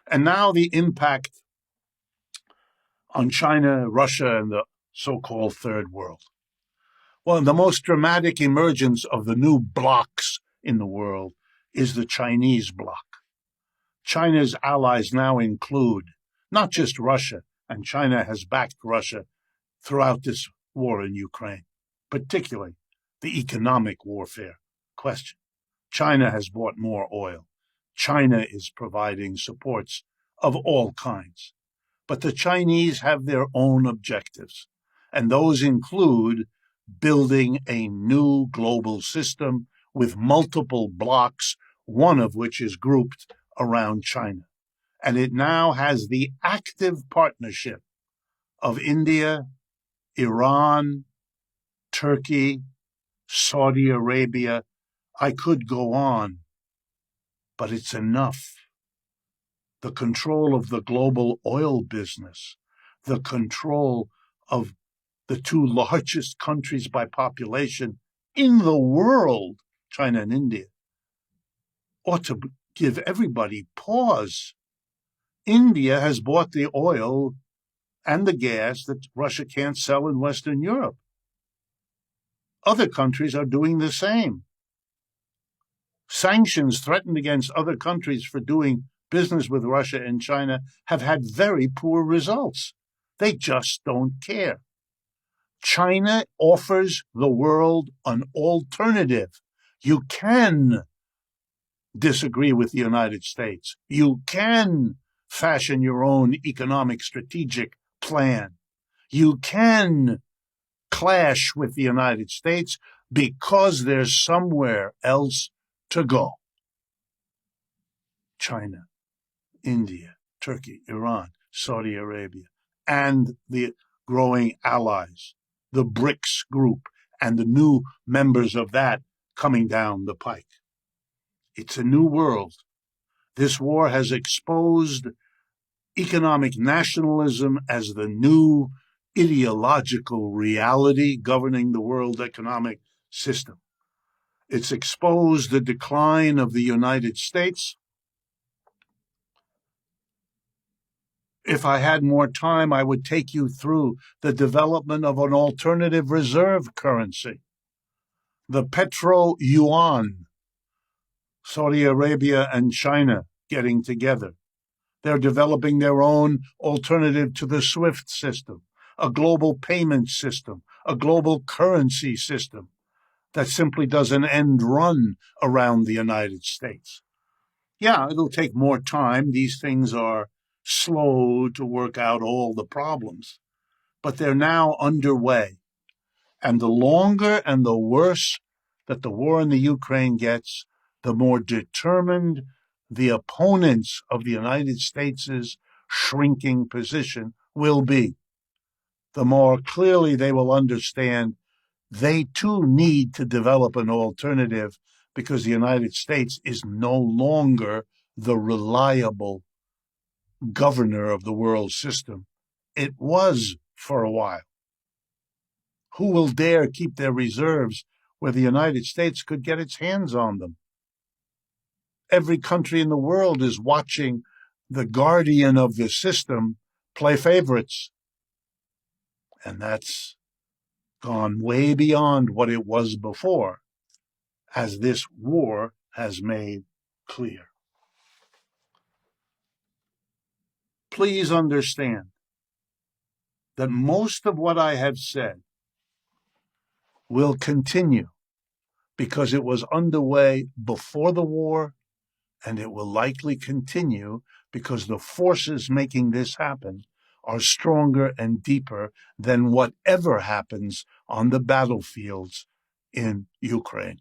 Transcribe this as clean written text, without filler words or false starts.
And now the impact on China, Russia, and the so-called third world. Well, the most dramatic emergence of the new blocs in the world is the Chinese bloc. China's allies now include not just Russia, and China has backed Russia throughout this war in Ukraine, particularly the economic warfare question. China has bought more oil. China is providing supports of all kinds. But the Chinese have their own objectives, and those include building a new global system with multiple blocks, one of which is grouped around China. And it now has the active partnership of India, Iran, Turkey, Saudi Arabia. I could go on, but it's enough. The control of the global oil business, the control of the two largest countries by population in the world, China and India, ought to give everybody pause. India has bought the oil and the gas that Russia can't sell in Western Europe. Other countries are doing the same. Sanctions threatened against other countries for doing business with Russia and China have had very poor results. They just don't care. China offers the world an alternative. You can disagree with the United States. You can fashion your own economic strategic plan. You can clash with the United States because there's somewhere else to go. China, India, Turkey, Iran, Saudi Arabia, and the growing allies, the BRICS group, and the new members of that coming down the pike. It's a new world. This war has exposed economic nationalism as the new ideological reality governing the world economic system. It's exposed the decline of the United States. If I had more time, I would take you through the development of an alternative reserve currency, the petro-yuan, Saudi Arabia and China getting together. They're developing their own alternative to the SWIFT system, a global payment system, a global currency system that simply does an end run around the United States. Yeah, it'll take more time. These things are slow to work out all the problems, but they're now underway. And the longer and the worse that the war in the Ukraine gets, the more determined the opponents of the United States' shrinking position will be. The more clearly they will understand they too need to develop an alternative because the United States is no longer the reliable governor of the world system. It was for a while. Who will dare keep their reserves where the United States could get its hands on them? Every country in the world is watching the guardian of the system play favorites. And that's gone way beyond what it was before, as this war has made clear. Please understand that most of what I have said will continue because it was underway before the war, and it will likely continue because the forces making this happen are stronger and deeper than whatever happens on the battlefields in Ukraine.